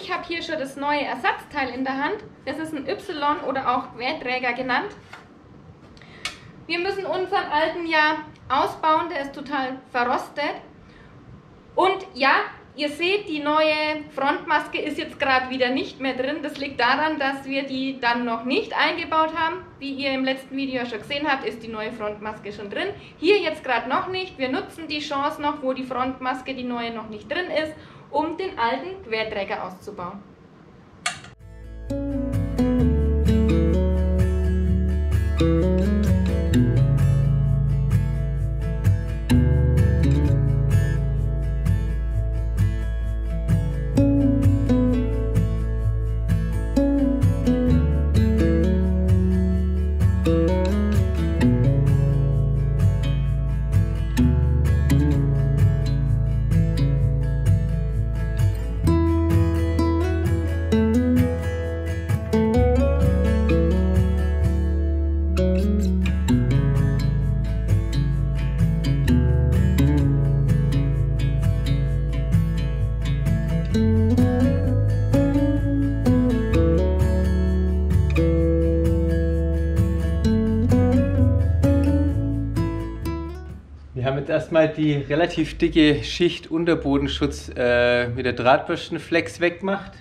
Ich habe hier schon das neue Ersatzteil in der Hand. Das ist ein Y- oder auch Querträger genannt. Wir müssen unseren alten ja ausbauen, der ist total verrostet. Und ja, ihr seht, die neue Frontmaske ist jetzt gerade wieder nicht mehr drin. Das liegt daran, dass wir die dann noch nicht eingebaut haben. Wie ihr im letzten Video schon gesehen habt, ist die neue Frontmaske schon drin. Hier jetzt gerade noch nicht. Wir nutzen die Chance noch, wo die Frontmaske, die neue, noch nicht drin ist, um den alten Querträger auszubauen. Wir haben jetzt erstmal die relativ dicke Schicht Unterbodenschutz mit der Drahtbürstenflex weggemacht,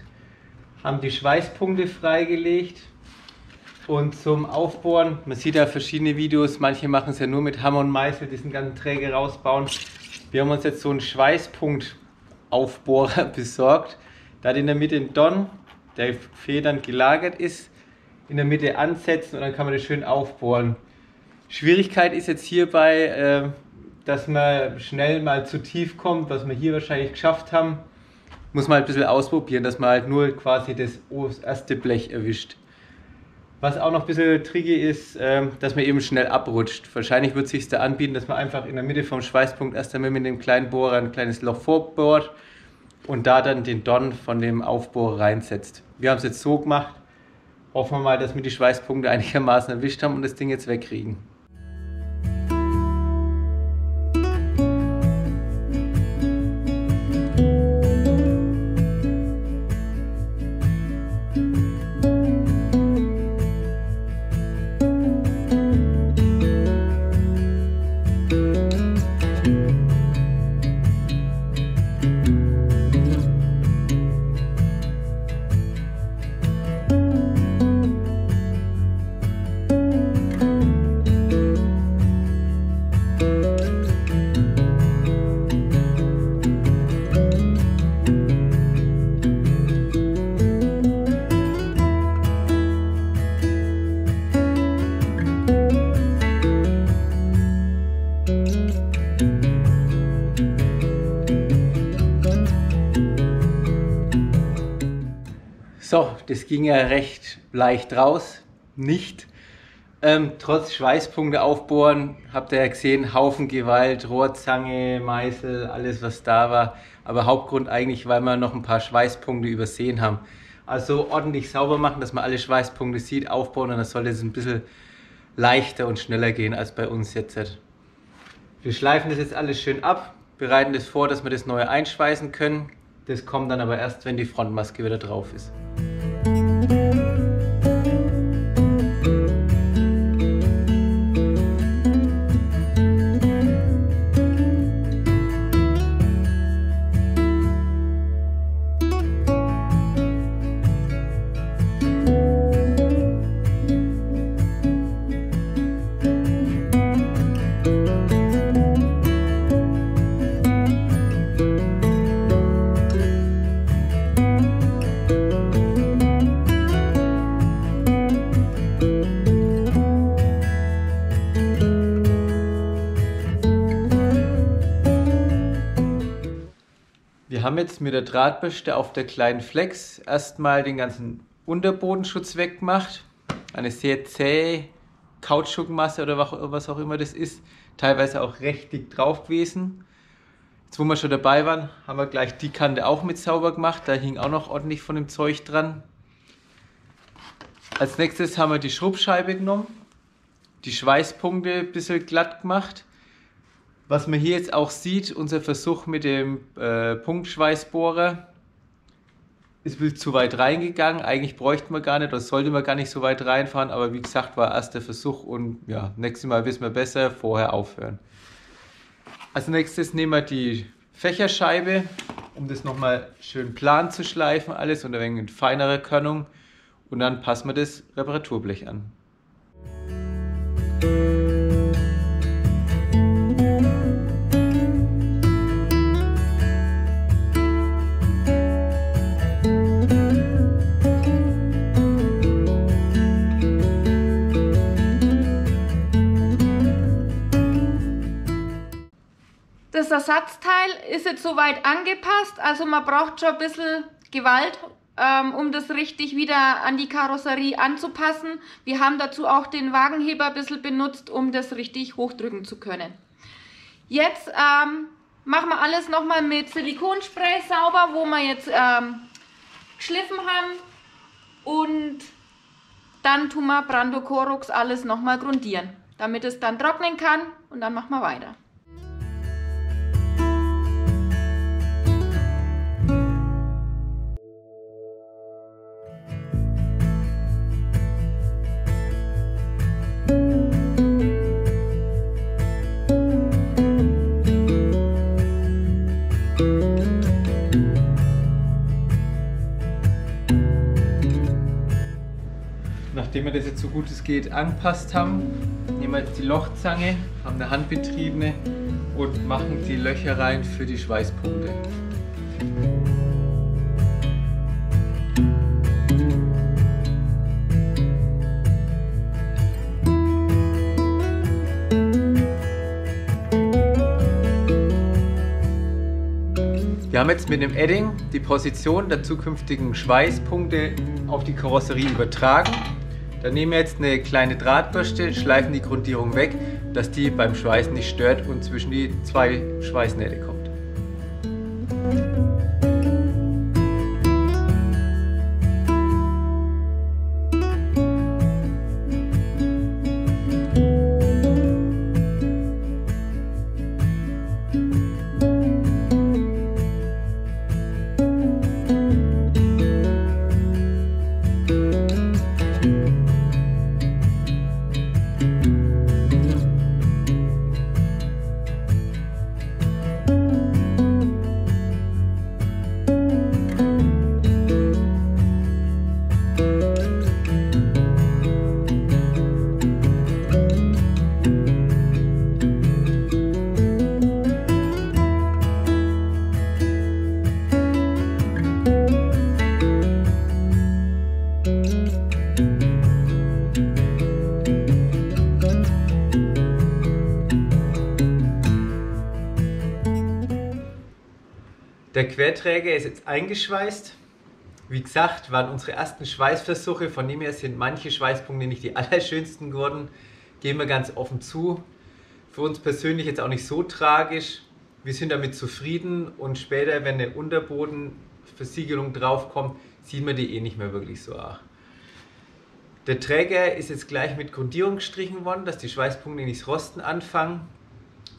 haben die Schweißpunkte freigelegt und zum Aufbohren, man sieht ja verschiedene Videos, manche machen es ja nur mit Hammer und Meißel, diesen ganzen Träger rausbauen. Wir haben uns jetzt so einen Schweißpunktaufbohrer besorgt, da hat in der Mitte ein Don, der federnd gelagert ist, in der Mitte ansetzen und dann kann man das schön aufbohren. Schwierigkeit ist jetzt hierbei, dass man schnell mal zu tief kommt, was wir hier wahrscheinlich geschafft haben. Muss man halt ein bisschen ausprobieren, dass man halt nur quasi das erste Blech erwischt. Was auch noch ein bisschen tricky ist, dass man eben schnell abrutscht. Wahrscheinlich wird es sich da anbieten, dass man einfach in der Mitte vom Schweißpunkt erst einmal mit dem kleinen Bohrer ein kleines Loch vorbohrt und da dann den Don von dem Aufbohrer reinsetzt. Wir haben es jetzt so gemacht. Hoffen wir mal, dass wir die Schweißpunkte einigermaßen erwischt haben und das Ding jetzt wegkriegen. So, das ging ja recht leicht raus, nicht. Trotz Schweißpunkte aufbohren, habt ihr ja gesehen, Haufen Gewalt, Rohrzange, Meißel, alles was da war. Aber Hauptgrund eigentlich, weil wir noch ein paar Schweißpunkte übersehen haben. Also ordentlich sauber machen, dass man alle Schweißpunkte sieht, aufbauen und dann soll es ein bisschen leichter und schneller gehen als bei uns jetzt. Wir schleifen das jetzt alles schön ab, bereiten das vor, dass wir das neue einschweißen können. Das kommt dann aber erst, wenn die Frontmaske wieder drauf ist. Wir haben jetzt mit der Drahtbürste auf der kleinen Flex erstmal den ganzen Unterbodenschutz weggemacht. Eine sehr zähe Kautschukmasse oder was auch immer das ist. Teilweise auch recht dick drauf gewesen. Jetzt wo wir schon dabei waren, haben wir gleich die Kante auch mit sauber gemacht. Da hing auch noch ordentlich von dem Zeug dran. Als nächstes haben wir die Schrubbscheibe genommen. Die Schweißpunkte ein bisschen glatt gemacht. Was man hier jetzt auch sieht, unser Versuch mit dem Punktschweißbohrer. ist ein bisschen zu weit reingegangen. Eigentlich bräuchte man gar nicht oder sollte man gar nicht so weit reinfahren, aber wie gesagt, war erster Versuch und ja, nächstes Mal wissen wir besser, vorher aufhören. Als nächstes nehmen wir die Fächerscheibe, um das nochmal schön plan zu schleifen, alles und ein wenig in feinerer Körnung, und dann passen wir das Reparaturblech an. Das Ersatzteil ist jetzt soweit angepasst, also man braucht schon ein bisschen Gewalt, um das richtig wieder an die Karosserie anzupassen. Wir haben dazu auch den Wagenheber ein bisschen benutzt, um das richtig hochdrücken zu können. Jetzt machen wir alles nochmal mit Silikonspray sauber, wo wir jetzt geschliffen haben, und dann tun wir Brando Corox alles nochmal grundieren, damit es dann trocknen kann, und dann machen wir weiter. Nachdem wir das jetzt so gut es geht angepasst haben, nehmen wir jetzt die Lochzange, haben eine handbetriebene und machen die Löcher rein für die Schweißpunkte. Wir haben jetzt mit dem Edding die Position der zukünftigen Schweißpunkte auf die Karosserie übertragen. Dann nehmen wir jetzt eine kleine Drahtbürste, schleifen die Grundierung weg, dass die beim Schweißen nicht stört und zwischen die zwei Schweißnähte kommt. Der Querträger ist jetzt eingeschweißt. Wie gesagt, waren unsere ersten Schweißversuche, von dem her sind manche Schweißpunkte nicht die allerschönsten geworden. Geben wir ganz offen zu. Für uns persönlich jetzt auch nicht so tragisch. Wir sind damit zufrieden und später, wenn eine Unterbodenversiegelung draufkommt, sieht man die eh nicht mehr wirklich so arg. Der Träger ist jetzt gleich mit Grundierung gestrichen worden, dass die Schweißpunkte nicht rosten anfangen.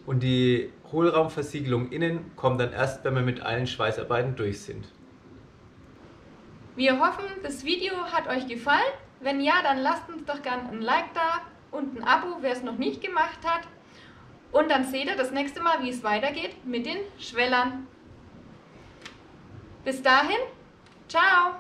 Und die Hohlraumversiegelung innen kommt dann erst, wenn wir mit allen Schweißarbeiten durch sind. Wir hoffen, das Video hat euch gefallen. Wenn ja, dann lasst uns doch gerne ein Like da und ein Abo, wer es noch nicht gemacht hat. Und dann seht ihr das nächste Mal, wie es weitergeht mit den Schwellern. Bis dahin, ciao!